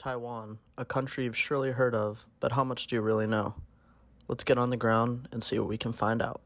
Taiwan, a country you've surely heard of, but how much do you really know? Let's get on the ground and see what we can find out.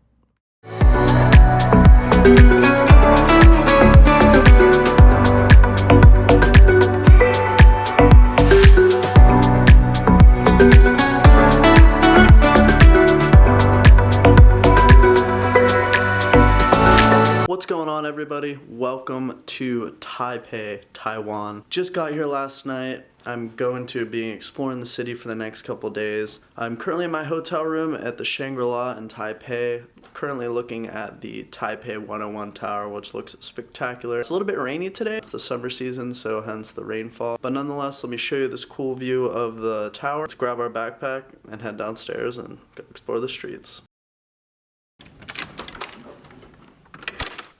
What's going on, everybody? Welcome to Taipei, Taiwan. Just got here last night. I'm going to be exploring the city for the next couple days. I'm currently in my hotel room at the Shangri-La in Taipei, currently looking at the Taipei 101 Tower, which looks spectacular. It's a little bit rainy today. It's the summer season, so hence the rainfall. But nonetheless, let me show you this cool view of the tower. Let's grab our backpack and head downstairs and go explore the streets.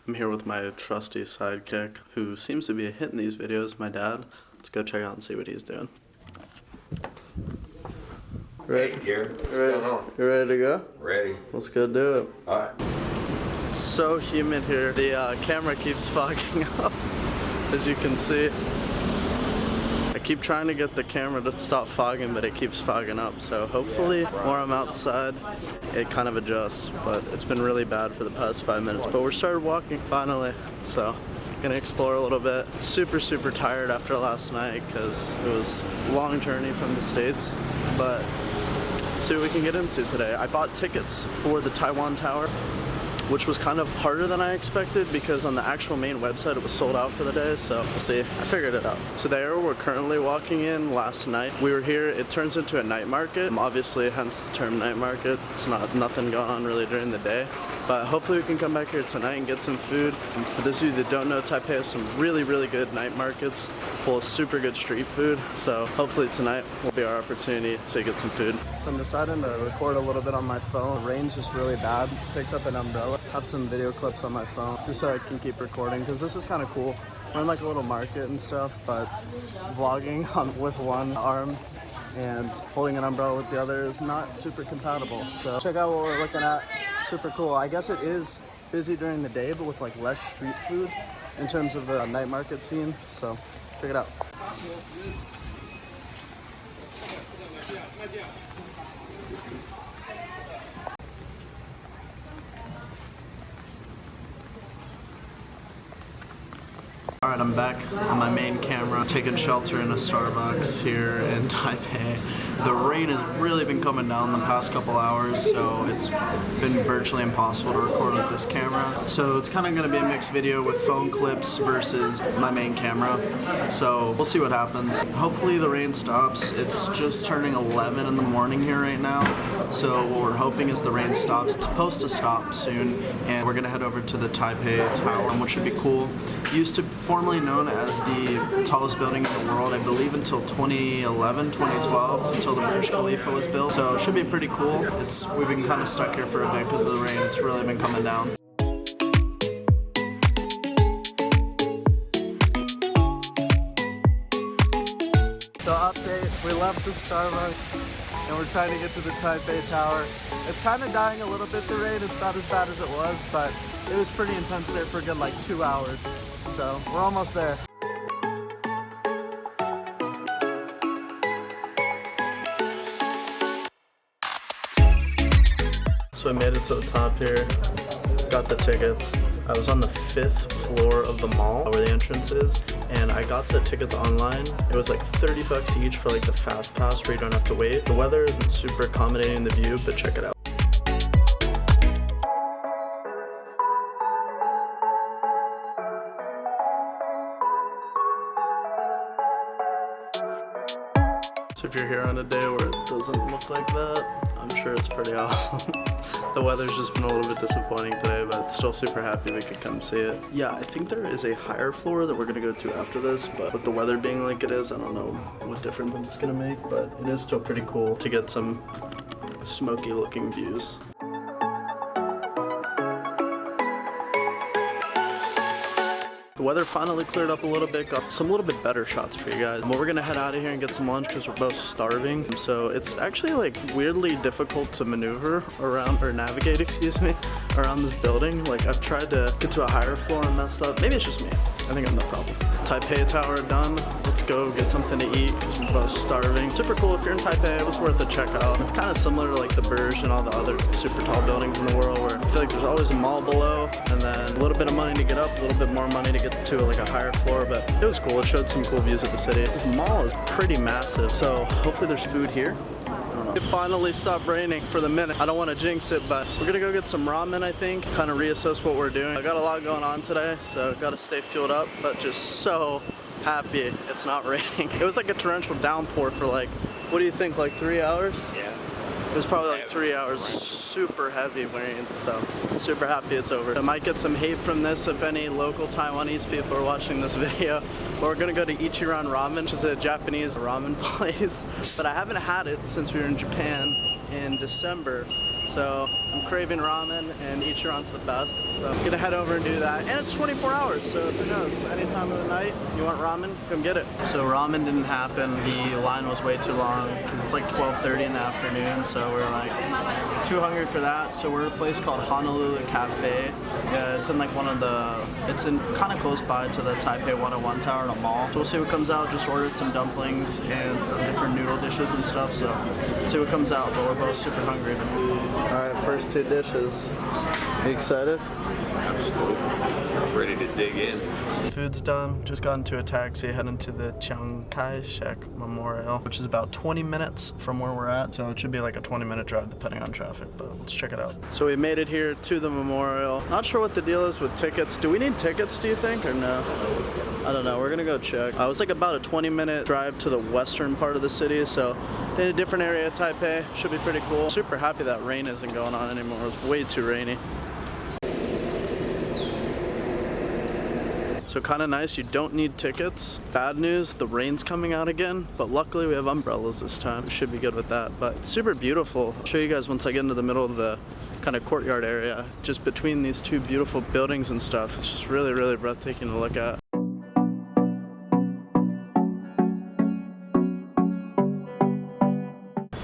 I'm here with my trusty sidekick, who seems to be a hit in these videos, my dad. Let's go check out and see what he's doing. Ready? Hey, Gary. What's going on? You ready to go? Ready. Let's go do it. Alright. It's so humid here. The camera keeps fogging up, as you can see. I keep trying to get the camera to stop fogging, but it keeps fogging up. So hopefully, while I'm outside, it kind of adjusts. But it's been really bad for the past 5 minutes. But we started walking finally, so gonna explore a little bit. Super tired after last night because it was a long journey from the States. But see what we can get into today. I bought tickets for the Taiwan Tower, which was kind of harder than I expected because on the actual main website it was sold out for the day, so we'll see. I figured it out. So the area we're currently walking in last night, we were here, it turns into a night market, obviously hence the term night market. It's nothing going on really during the day, but hopefully we can come back here tonight and get some food. And for those of you that don't know, Taipei has some really good night markets full of super good street food, so hopefully tonight will be our opportunity to get some food. So I'm deciding to record a little bit on my phone. The rain's just really bad. Picked up an umbrella. Have some video clips on my phone just so I can keep recording because this is kind of cool. We're in like a little market and stuff, but vlogging with one arm and holding an umbrella with the other is not super compatible. So check out what we're looking at. Super cool. I guess it is busy during the day, but with like less street food in terms of the night market scene. So check it out. Alright, I'm back on my main camera, taking shelter in a Starbucks here in Taipei. The rain has really been coming down the past couple hours, so it's been virtually impossible to record with this camera. So it's kind of going to be a mixed video with phone clips versus my main camera. So we'll see what happens. Hopefully the rain stops. It's just turning 11 in the morning here right now. So what we're hoping is the rain stops. It's supposed to stop soon, and we're going to head over to the Taipei Tower, which should be cool. Used to formerly known as the tallest building in the world, I believe until 2011, 2012, until the Burj Khalifa was built. So it should be pretty cool. We've been kind of stuck here for a bit because of the rain. It's really been coming down. So update, we left the Starbucks and we're trying to get to the Taipei Tower. It's kind of dying a little bit, the rain. It's not as bad as it was, but it was pretty intense there for a good like 2 hours. So we're almost there. So I made it to the top here, got the tickets. I was on the 5th floor of the mall where the entrance is, and I got the tickets online. It was like 30 bucks each for like the fast pass where you don't have to wait. The weather isn't super accommodating the view, but check it out. So if you're here on a day where it doesn't look like that, I'm sure it's pretty awesome. The weather's just been a little bit disappointing today, but still super happy we could come see it. Yeah, I think there is a higher floor that we're gonna go to after this, but with the weather being like it is, I don't know what difference it's gonna make, but it is still pretty cool to get some smoky looking views. The weather finally cleared up a little bit, got some little bit better shots for you guys. But we're gonna head out of here and get some lunch because we're both starving. So it's actually like weirdly difficult to maneuver around, or navigate, excuse me, around this building. Like I've tried to get to a higher floor and messed up. Maybe it's just me. I think I'm the problem. Taipei Tower done. Let's go get something to eat because we're but I was starving. Super cool. If you're in Taipei, it was worth a check out. It's kind of similar to like the Burj and all the other super tall buildings in the world, where I feel like there's always a mall below and then a little bit of money to get up, a little bit more money to get to like a higher floor, but it was cool. It showed some cool views of the city. This mall is pretty massive, so hopefully there's food here. It finally stopped raining for the minute. I don't want to jinx it, but we're gonna go get some ramen, I think. Kind of reassess what we're doing. I got a lot going on today, so gotta stay fueled up, but just so happy it's not raining. It was like a torrential downpour for like, what do you think, like 3 hours? Yeah. It was probably like 3 hours, super heavy rain, so super happy it's over. I might get some hate from this if any local Taiwanese people are watching this video. But we're gonna go to Ichiran Ramen, which is a Japanese ramen place. But I haven't had it since we were in Japan in December. So I'm craving ramen and Ichiran's the best. So I'm gonna head over and do that. And it's 24 hours, so who knows? Any time of the night, you want ramen, come get it. So ramen didn't happen. The line was way too long because it's like 12:30 in the afternoon. So we're like too hungry for that. So we're at a place called Honolulu Cafe. It's in like it's in kind of close by to the Taipei 101 Tower in a mall. So we'll see what comes out. Just ordered some dumplings and some different noodle dishes and stuff. So see what comes out, but we're both super hungry. Alright, first two dishes. You excited? Absolutely. I'm ready to dig in. Food's done. Just got into a taxi heading to the Chiang Kai-shek Memorial, which is about 20 minutes from where we're at. So it should be like a 20-minute drive depending on traffic, but let's check it out. So we made it here to the memorial. Not sure what the deal is with tickets. Do we need tickets, do you think, or no? I don't know. We're gonna go check. It was like about a 20-minute drive to the western part of the city, so in a different area of Taipei. Should be pretty cool. Super happy that rain isn't going on anymore. It was way too rainy. So kind of nice, you don't need tickets. Bad news, the rain's coming out again, but luckily we have umbrellas this time. We should be good with that, but it's super beautiful. I'll show you guys once I get into the middle of the kind of courtyard area, just between these two beautiful buildings and stuff. It's just really, really breathtaking to look at.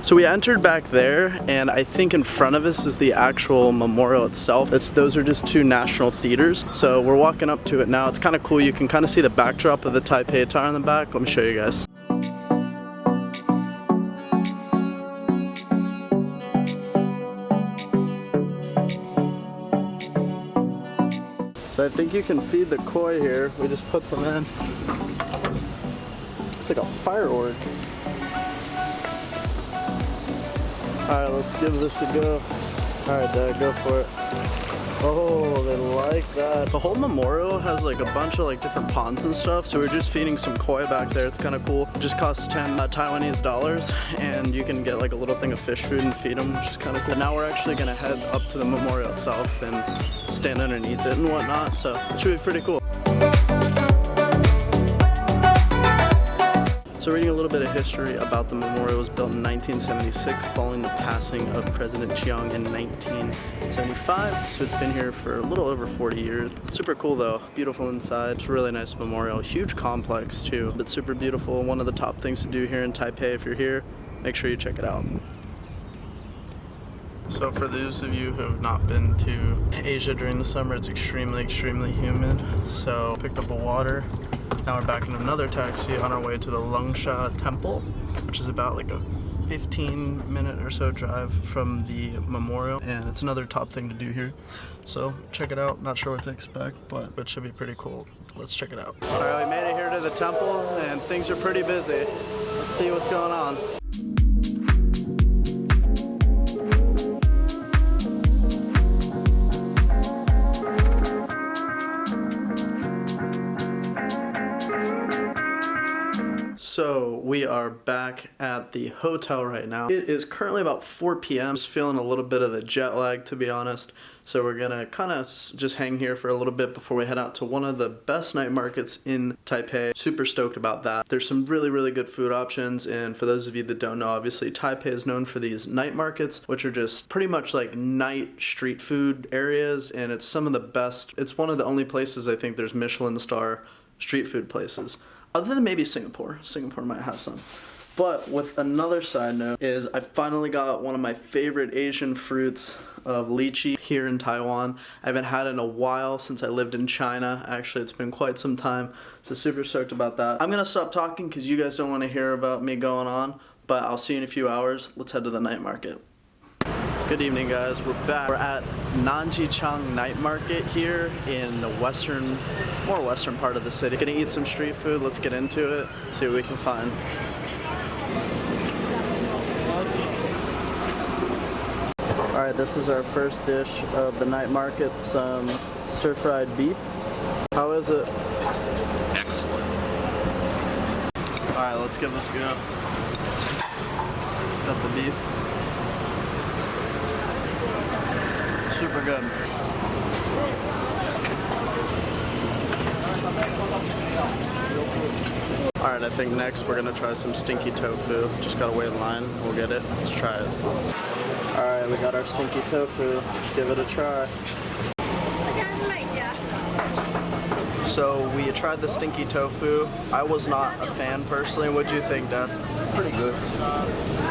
So we entered back there, and I think in front of us is the actual memorial itself. Those are just two national theaters. So we're walking up to it now. It's kind of cool. You can kind of see the backdrop of the Taipei Tower in the back. Let me show you guys. So I think you can feed the koi here. We just put some in. It's like a fire org. Alright, let's give this a go. Alright, Dad, go for it. Oh, they like that. The whole memorial has like a bunch of like different ponds and stuff, so we're just feeding some koi back there. It's kind of cool. It just costs 10 Taiwanese dollars, and you can get like a little thing of fish food and feed them, which is kind of cool. But now we're actually gonna head up to the memorial itself and stand underneath it and whatnot, so it should be pretty cool. So reading a little bit of history about the memorial, it was built in 1976 following the passing of President Chiang in 1975. So it's been here for a little over 40 years. Super cool though, beautiful inside. It's a really nice memorial, huge complex too, but super beautiful. One of the top things to do here in Taipei. If you're here, make sure you check it out. So for those of you who have not been to Asia during the summer, it's extremely, extremely humid. So picked up a water. Now we're back in another taxi on our way to the Longshan Temple, which is about like a 15-minute or so drive from the memorial, and it's another top thing to do here. So check it out. Not sure what to expect, but it should be pretty cool. Let's check it out. All right, we made it here to the temple, and things are pretty busy. Let's see what's going on. So we are back at the hotel right now. It is currently about 4 p.m. Just feeling a little bit of the jet lag, to be honest. So we're gonna kind of just hang here for a little bit before we head out to one of the best night markets in Taipei. Super stoked about that. There's some really, really good food options, and for those of you that don't know, obviously Taipei is known for these night markets, which are just pretty much like night street food areas, and it's some of the best. It's one of the only places I think there's Michelin star street food places. Other than maybe Singapore. Singapore might have some. But with another side note is I finally got one of my favorite Asian fruits of lychee here in Taiwan. I haven't had it in a while since I lived in China. Actually, it's been quite some time, so super stoked about that. I'm gonna stop talking because you guys don't want to hear about me going on, but I'll see you in a few hours. Let's head to the night market. Good evening, guys. We're back. We're at Chiang night market here in the more western part of the city. Gonna eat some street food. Let's get into it, see what we can find. Alright, this is our first dish of the night market, some stir-fried beef. How is it? Excellent. Alright, let's give this a go. Got the beef. Super good. Alright, I think next we're gonna try some stinky tofu. Just gotta wait in line. We'll get it. Let's try it. Alright, we got our stinky tofu. Let's give it a try. So we tried the stinky tofu. I was not a fan personally. What'd you think, Dad? Pretty good.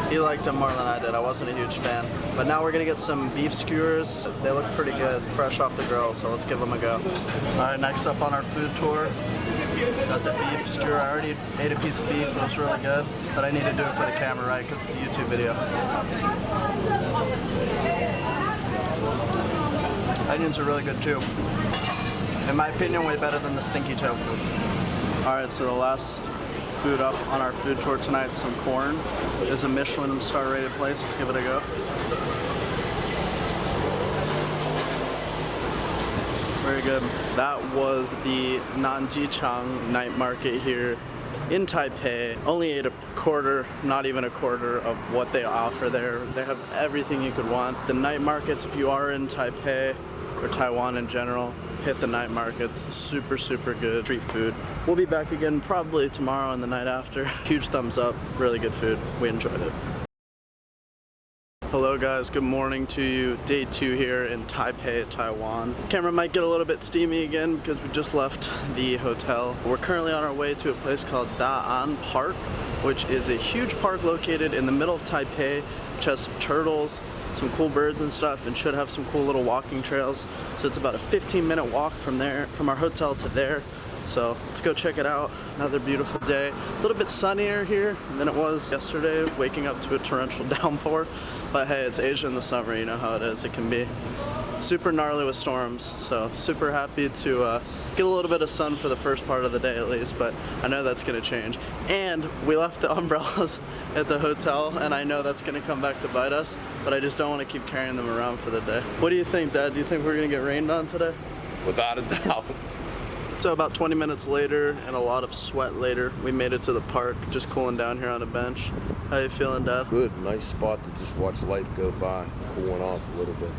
He liked them more than I did. I wasn't a huge fan. But now we're gonna get some beef skewers. They look pretty good, fresh off the grill, so let's give them a go. Alright, next up on our food tour, got the beef skewer. I already ate a piece of beef, it was really good, but I need to do it for the camera, right, because it's a YouTube video. Onions are really good too. In my opinion, way better than the stinky tofu. Alright, so the last food up on our food tour tonight, some corn. It's a Michelin star rated place. Let's give it a go. Very good. That was the Chiang night market here in Taipei. Only ate a quarter, not even a quarter of what they offer there. They have everything you could want. The night markets, if you are in Taipei or Taiwan in general, hit the night markets. Super, super good street food. We'll be back again probably tomorrow and the night after. Huge thumbs up, really good food. We enjoyed it. Hello guys, good morning to you. Day 2 here in Taipei, Taiwan. Camera might get a little bit steamy again because we just left the hotel. We're currently on our way to a place called Daan Park, which is a huge park located in the middle of Taipei, which has some turtles, some cool birds and stuff, and should have some cool little walking trails. So it's about a 15-minute walk from our hotel to there. So let's go check it out. Another beautiful day. A little bit sunnier here than it was yesterday, waking up to a torrential downpour. But hey, it's Asia in the summer, you know how it is. It can be super gnarly with storms. So super happy to get a little bit of sun for the first part of the day at least, but I know that's gonna change. And we left the umbrellas at the hotel, and I know that's gonna come back to bite us, but I just don't wanna keep carrying them around for the day. What do you think, Dad? Do you think we're gonna get rained on today? Without a doubt. So about 20 minutes later and a lot of sweat later, we made it to the park, just cooling down here on a bench. How you feeling, Dad? Good, nice spot to just watch life go by, cooling off a little bit.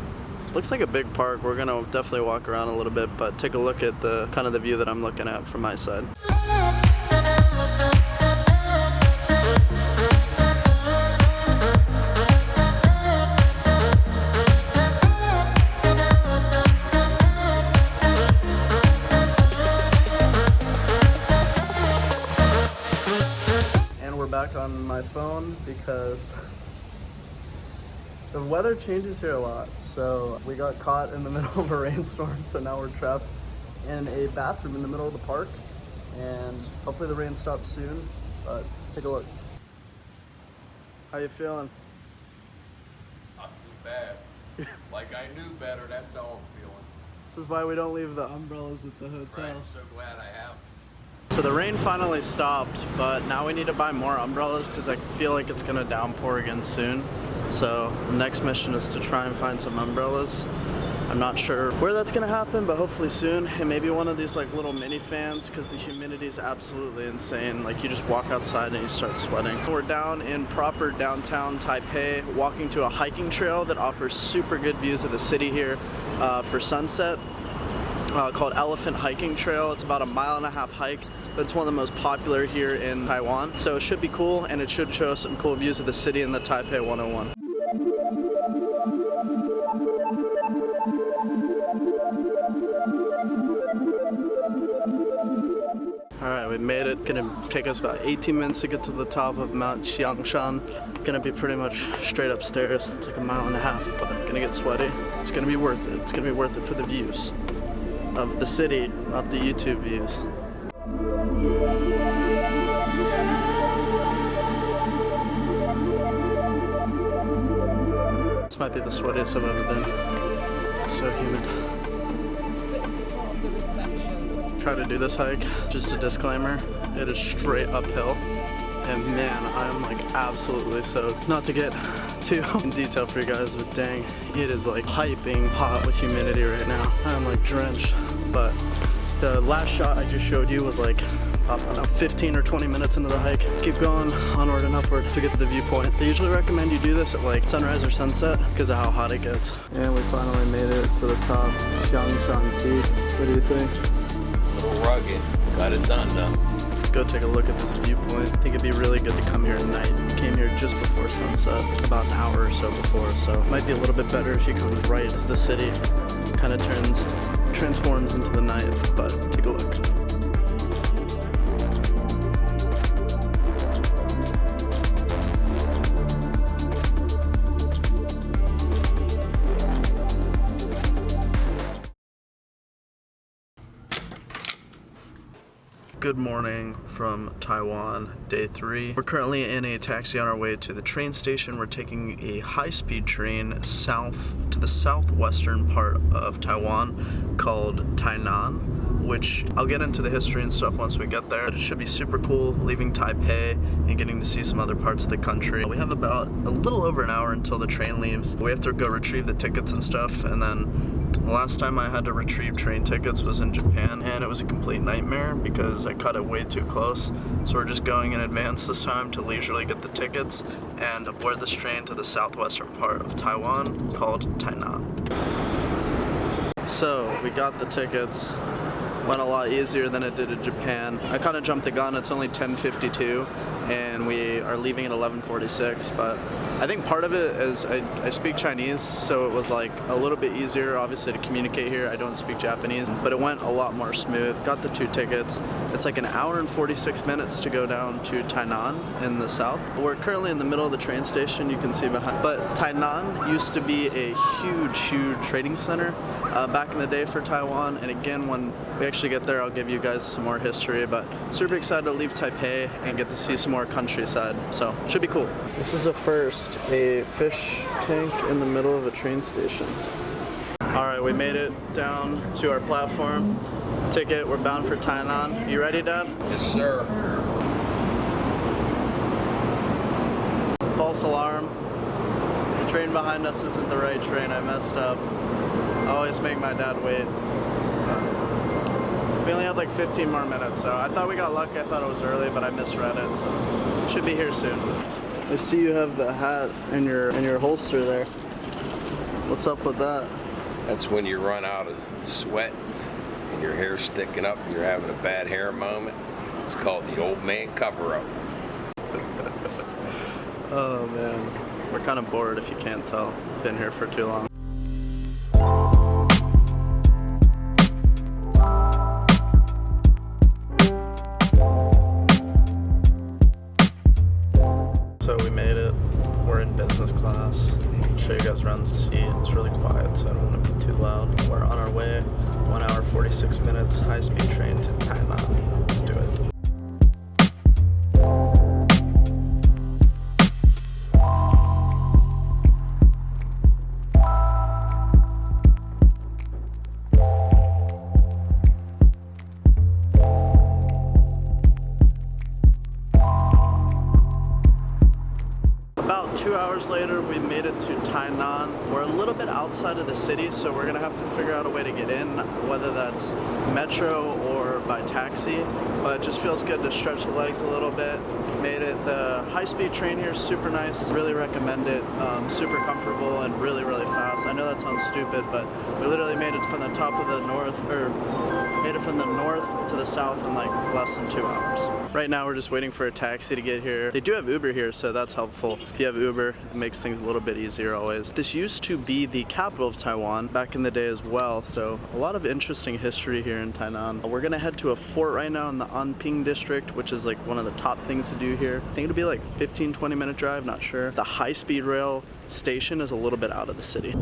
Looks like a big park. We're gonna definitely walk around a little bit, but take a look at the kind of the view that I'm looking at from my side. Back on my phone because the weather changes here a lot. So we got caught in the middle of a rainstorm, so now we're trapped in a bathroom in the middle of the park, and hopefully the rain stops soon, but take a look. How you feeling? Not too bad. Like I knew better, that's how I'm feeling. This is why we don't leave the umbrellas at the hotel. Right, I'm so glad I have. So the rain finally stopped, but now we need to buy more umbrellas because I feel like it's gonna downpour again soon. So the next mission is to try and find some umbrellas. I'm not sure where that's gonna happen, but hopefully soon. And maybe one of these like little mini fans because the humidity is absolutely insane. Like you just walk outside and you start sweating. We're down in proper downtown Taipei, walking to a hiking trail that offers super good views of the city here for sunset. Called Elephant Hiking Trail. It's about a 1.5 mile hike, but it's one of the most popular here in Taiwan. So it should be cool, and it should show us some cool views of the city in the Taipei 101. Alright, we made it Gonna take us about 18 minutes to get to the top of Mount Xiangshan. Gonna be pretty much straight upstairs. It's like a mile and a half, but gonna get sweaty. It's gonna be worth it. It's gonna be worth it for the views of the city, not the YouTube views. This might be the sweatiest I've ever been. It's so humid. Try to do this hike, just a disclaimer, it is straight uphill. And man, I'm like absolutely soaked. Not to get too in detail for you guys, but dang, it is like piping hot with humidity right now. I'm like drenched. But the last shot I just showed you was like, I don't know, 15 or 20 minutes into the hike. Keep going onward and upward to get to the viewpoint. They usually recommend you do this at like sunrise or sunset because of how hot it gets. And we finally made it to the top, Xiangshan Peak. What do you think? A little rugged. Got it done though. Let's go take a look at this viewpoint. I think it'd be really good to come here at night. We came here just before sunset, about an hour or so before, so it might be a little bit better if you come right as the city kind of transforms into the night, but take a look. Good morning from Taiwan, day 3. We're currently in a taxi on our way to the train station. We're taking a high-speed train south to the southwestern part of Taiwan called Tainan, which I'll get into the history and stuff once we get there. It should be super cool leaving Taipei and getting to see some other parts of the country. We have about a little over an hour until the train leaves. We have to go retrieve the tickets and stuff, and then the last time I had to retrieve train tickets was in Japan, and it was a complete nightmare because I cut it way too close. So we're just going in advance this time to leisurely get the tickets and aboard this train to the southwestern part of Taiwan called Tainan. So we got the tickets. Went a lot easier than it did in Japan. I kind of jumped the gun. It's only 10:52 and we are leaving at 11:46, but I think part of it is I speak Chinese, so it was like a little bit easier obviously to communicate here. I don't speak Japanese, but it went a lot more smooth. Got the 2 tickets. It's like an hour and 46 minutes to go down to Tainan in the south. We're currently in the middle of the train station, you can see behind. But Tainan used to be a huge trading center back in the day for Taiwan, and again, when we actually get there, I'll give you guys some more history, but super excited to leave Taipei and get to see some more countryside, so should be cool. This is a first, a fish tank in the middle of a train station. Alright, we made it down to our platform. Ticket, we're bound for Tainan. You ready, Dad? Yes, sir. False alarm. The train behind us isn't the right train, I messed up. I always make my dad wait. We only have like 15 more minutes, so I thought we got lucky. I thought it was early, but I misread it, so should be here soon. I see you have the hat in your holster there. What's up with that? That's when you run out of sweat and your hair's sticking up and you're having a bad hair moment. It's called the old man cover-up. Oh man, we're kind of bored if you can't tell. Been here for too long. So we made it. We're in business class. I'll show you guys around the seat. It's really quiet, so I don't want to be too loud. We're on our way. 1 hour, 46 minutes, high-speed train to Tainan. Let's do it. About 2 hours later, we made it to Tainan. We're a little bit outside of the city, so we're gonna have to figure out a way to get in, whether that's metro or by taxi, but it just feels good to stretch the legs a little bit. Made it. The high-speed train here is super nice. Really recommend it. Super comfortable and really fast. I know that sounds stupid, but we literally made it from the top of the Made it from the north to the south in like less than 2 hours. Right now we're just waiting for a taxi to get here. They do have Uber here, so that's helpful. If you have Uber, it makes things a little bit easier always. This used to be the capital of Taiwan back in the day as well, so a lot of interesting history here in Tainan. We're gonna head to a fort right now in the Anping district, which is like one of the top things to do here. I think it'll be like 15-20 minute drive, not sure. The high-speed rail station is a little bit out of the city.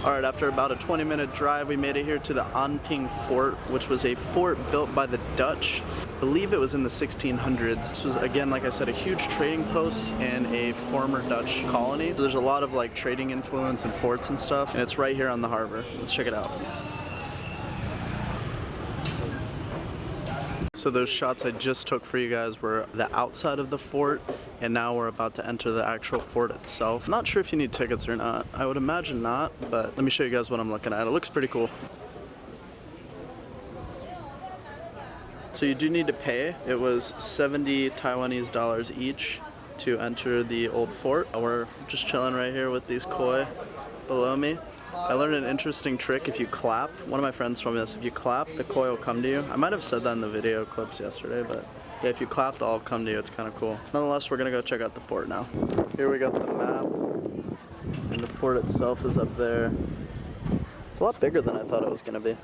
Alright, after about a 20-minute drive, we made it here to the Anping Fort, which was a fort built by the Dutch. I believe it was in the 1600s. This was, again, like I said, a huge trading post and a former Dutch colony. So there's a lot of like trading influence and forts and stuff, and it's right here on the harbor. Let's check it out. So those shots I just took for you guys were the outside of the fort, and now we're about to enter the actual fort itself. I'm not sure if you need tickets or not. I would imagine not, but let me show you guys what I'm looking at. It looks pretty cool. So you do need to pay. It was 70 Taiwanese dollars each to enter the old fort. We're just chilling right here with these koi below me. I learned an interesting trick. If you clap, one of my friends told me this, if you clap, the koi will come to you. I might have said that in the video clips yesterday, but yeah, if you clap, they'll all come to you. It's kind of cool. Nonetheless, we're gonna go check out the fort now. Here we got the map, and the fort itself is up there. It's a lot bigger than I thought it was gonna be.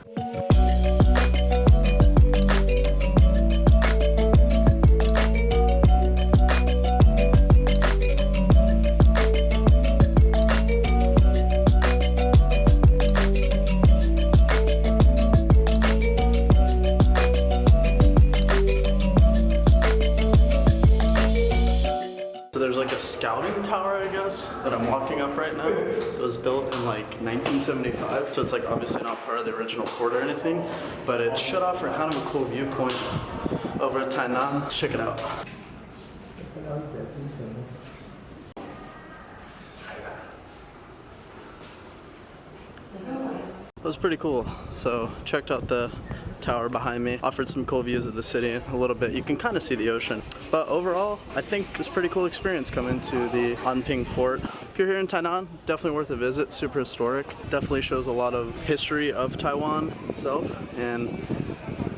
Scouting tower, I guess, that I'm walking up right now. It was built in like 1975, so it's like obviously not part of the original fort or anything, but it shut off for kind of a cool viewpoint over at Tainan. Let's check it out. It was pretty cool. So checked out the tower behind me, offered some cool views of the city a little bit. You can kind of see the ocean. But overall, I think it's a pretty cool experience coming to the Anping Fort. If you're here in Tainan, definitely worth a visit. Super historic. Definitely shows a lot of history of Taiwan itself and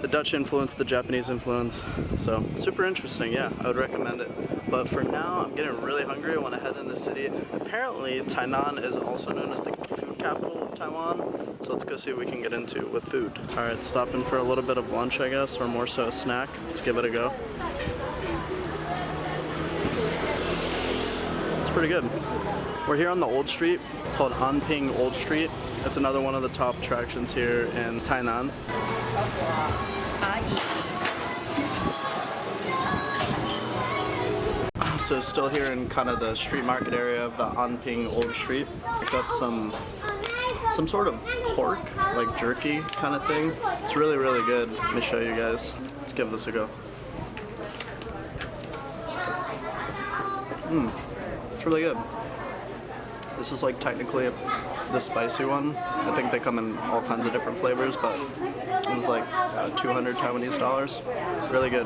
the Dutch influence, the Japanese influence. So super interesting. Yeah, I would recommend it. But for now, I'm getting really hungry. I want to head in the city. Apparently, Tainan is also known as the food capital of Taiwan. So let's go see what we can get into with food. All right, stopping for a little bit of lunch, I guess, or more so a snack. Let's give it a go. It's pretty good. We're here on the Old Street, called Anping Old Street. It's another one of the top attractions here in Tainan. So still here in kind of the street market area of the Anping Old Street. Picked up some sort of pork, like jerky kind of thing. It's really, really good. Let me show you guys. Let's give this a go. It's really good. This is like technically the spicy one. I think they come in all kinds of different flavors, but it was like 200 Taiwanese dollars. Really good.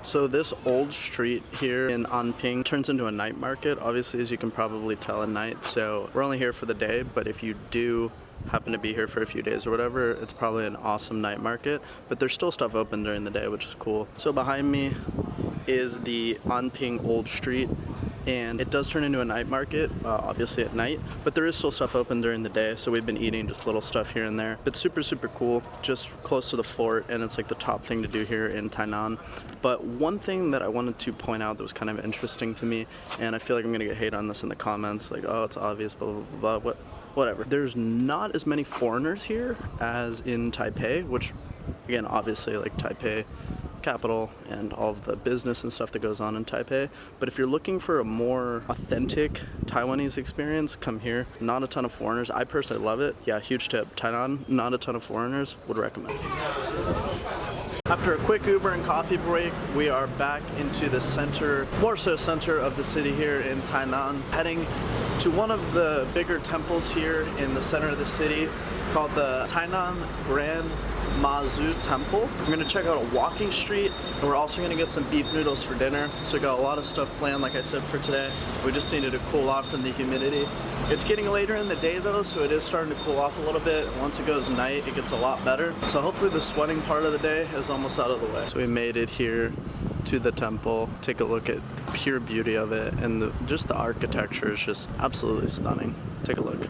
So this old street here in Anping turns into a night market, obviously, as you can probably tell, at night. So we're only here for the day, but if you do happen to be here for a few days or whatever, it's probably an awesome night market. But there's still stuff open during the day, which is cool. So behind me is the Anping Old Street, and it does turn into a night market, obviously at night, but there is still stuff open during the day, so we've been eating just little stuff here and there. But super, super cool, just close to the fort, and it's like the top thing to do here in Tainan. But one thing that I wanted to point out that was kind of interesting to me, and I feel like I'm gonna get hate on this in the comments, like, oh, it's obvious, blah, blah, blah, whatever. There's not as many foreigners here as in Taipei, which, again, obviously, like Taipei, capital and all of the business and stuff that goes on in Taipei. But if you're looking for a more authentic Taiwanese experience, come here. Not a ton of foreigners. I personally love it. Yeah, huge tip. Tainan, not a ton of foreigners. Would recommend. After a quick Uber and coffee break, we are back into the center, more so center of the city here in Tainan, heading to one of the bigger temples here in the center of the city. called the Tainan Temple. We're gonna check out a walking street, and we're also gonna get some beef noodles for dinner. So we got a lot of stuff planned, like I said, for today. We just needed to cool off from the humidity. It's getting later in the day though, so it is starting to cool off a little bit. And once it goes night, it gets a lot better. So hopefully the sweating part of the day is almost out of the way. So we made it here to the temple. Take a look at the pure beauty of it, and just the architecture is just absolutely stunning. Take a look.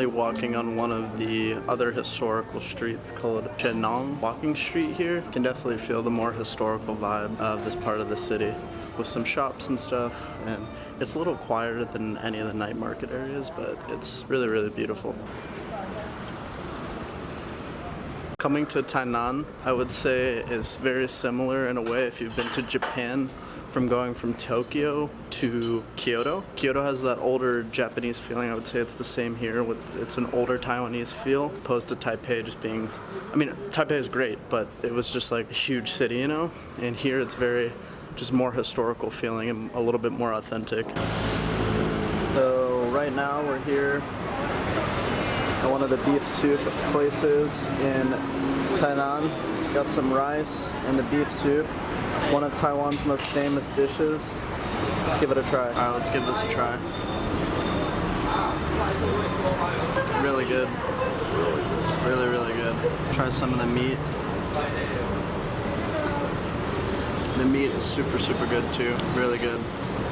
Walking on one of the other historical streets called Chiang walking street here. You can definitely feel the more historical vibe of this part of the city with some shops and stuff, and it's a little quieter than any of the night market areas, but it's really, really beautiful. Coming to Tainan, I would say, is very similar in a way if you've been to Japan, from going from Tokyo to Kyoto. Kyoto has that older Japanese feeling. I would say it's the same here. It's an older Taiwanese feel, opposed to Taipei just being, I mean, Taipei is great, but it was just like a huge city, you know? And here it's very, just more historical feeling and a little bit more authentic. So right now we're here at one of the beef soup places in Tainan. Got some rice and the beef soup. One of Taiwan's most famous dishes. Let's give it a try. Alright, let's give this a try. Really good. Really, really good. Try some of the meat. The meat is super, super good too. Really good.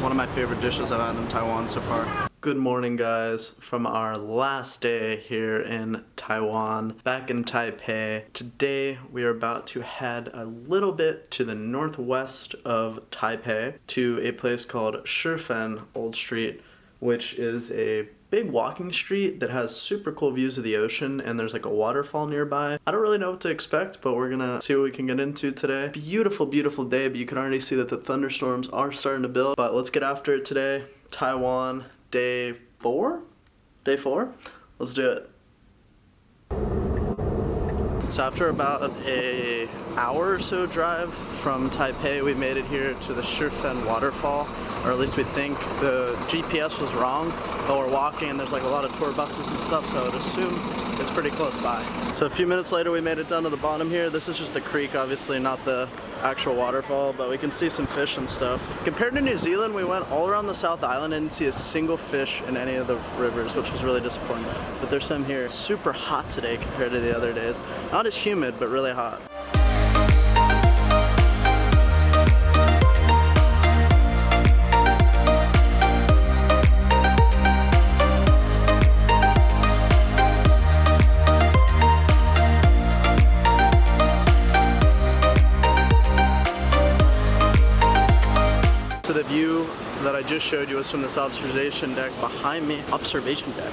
One of my favorite dishes I've had in Taiwan so far. Good morning, guys, from our last day here in Taiwan, back in Taipei. Today we are about to head a little bit to the northwest of Taipei to a place called Shifen Old Street, which is a big walking street that has super cool views of the ocean, and there's like a waterfall nearby. I don't really know what to expect, but we're gonna see what we can get into today. Beautiful, beautiful day, but you can already see that the thunderstorms are starting to build. But let's get after it today. Taiwan. Day four? Let's do it. So after about an hour or so drive from Taipei, we made it here to the Shifen waterfall, or at least we think. The GPS was wrong, but we're walking and there's like a lot of tour buses and stuff, so I would assume it's pretty close by. So a few minutes later we made it down to the bottom here. This is just the creek, obviously not the actual waterfall, but we can see some fish and stuff. Compared to New Zealand, we went all around the South Island and didn't see a single fish in any of the rivers, which was really disappointing. But there's some here. It's super hot today compared to the other days. Not as humid, but really hot. The view that I just showed you was from this observation deck behind me. Observation deck.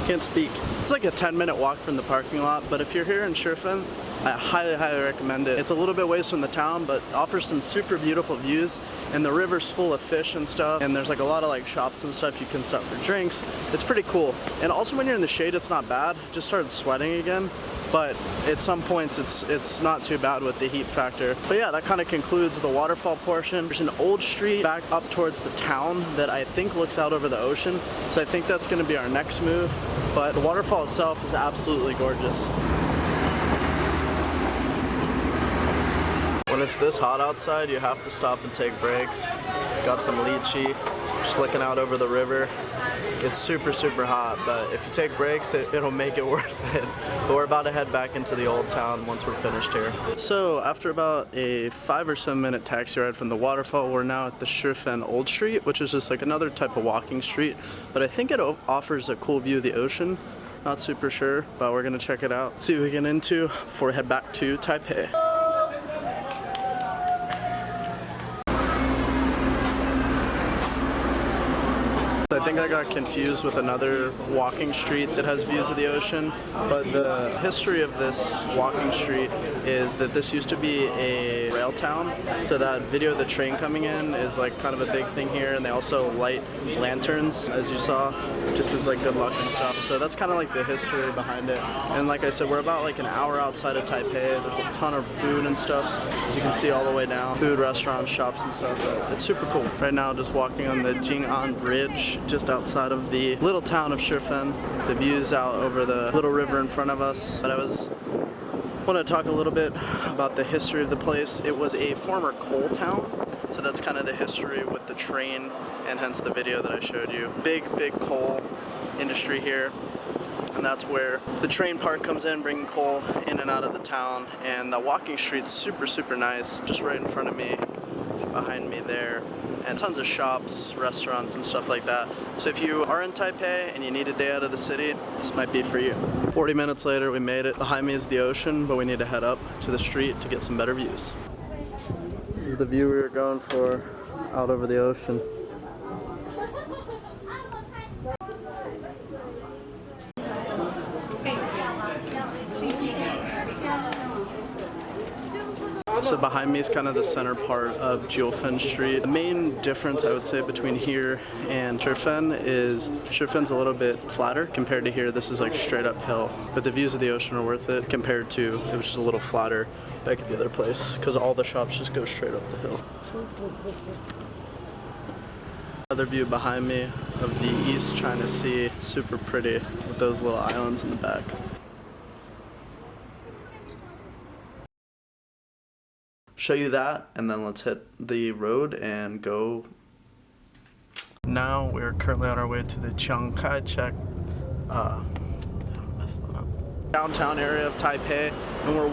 Can't speak. It's like a 10-minute walk from the parking lot, but if you're here in Shifen, I highly, highly recommend it. It's a little bit ways from the town, but offers some super beautiful views, and the river's full of fish and stuff, and there's like a lot of like shops and stuff you can stop for drinks. It's pretty cool. And also when you're in the shade, it's not bad. Just started sweating again, but at some points it's not too bad with the heat factor. But yeah, that kind of concludes the waterfall portion. There's an old street back up towards the town that I think looks out over the ocean, so I think that's going to be our next move. But the waterfall itself is absolutely gorgeous. When it's this hot outside, you have to stop and take breaks. Got some lychee, just looking out over the river. It's super, super hot, but if you take breaks, it'll make it worth it. But we're about to head back into the old town once we're finished here. So after about a 5 or so minute taxi ride from the waterfall, we're now at the Shifen Old Street, which is just like another type of walking street, but I think it offers a cool view of the ocean. Not super sure, but we're gonna check it out, see what we get into before we head back to Taipei. I think think I got confused with another walking street that has views of the ocean, but the history of this walking street is that this used to be a rail town, so that video of the train coming in is like kind of a big thing here, and they also light lanterns, as you saw, just as like good luck and stuff. So that's kind of like the history behind it. And like I said, we're about like an hour outside of Taipei. There's a ton of food and stuff, as you can see all the way down. Food, restaurants, shops and stuff. It's super cool. Right now, just walking on the Jing'an Bridge, just outside of the little town of Shifen. The views out over the little river in front of us. But I want to talk a little bit about the history of the place. It was a former coal town, so that's kind of the history with the train, and hence the video that I showed you. Big coal industry here, and that's where the train park comes in, bringing coal in and out of the town. And the walking street's super nice, just right in front of me, behind me there, and tons of shops, restaurants and stuff like that. So if you are in Taipei and you need a day out of the city, this might be for you. 40 minutes later, we made it. Behind me is the ocean, but we need to head up to the street to get some better views. This is the view we were going for, out over the ocean. So behind me is kind of the center part of Jiufen Street. The main difference I would say between here and Shifen is Shifen's a little bit flatter compared to here. This is like straight uphill, but the views of the ocean are worth it compared to it was just a little flatter back at the other place because all the shops just go straight up the hill. Another view behind me of the East China Sea, super pretty with those little islands in the back. Show you that, and then let's hit the road and go. Now we're currently on our way to the Chiang Kai-shek downtown area of Taipei, and we're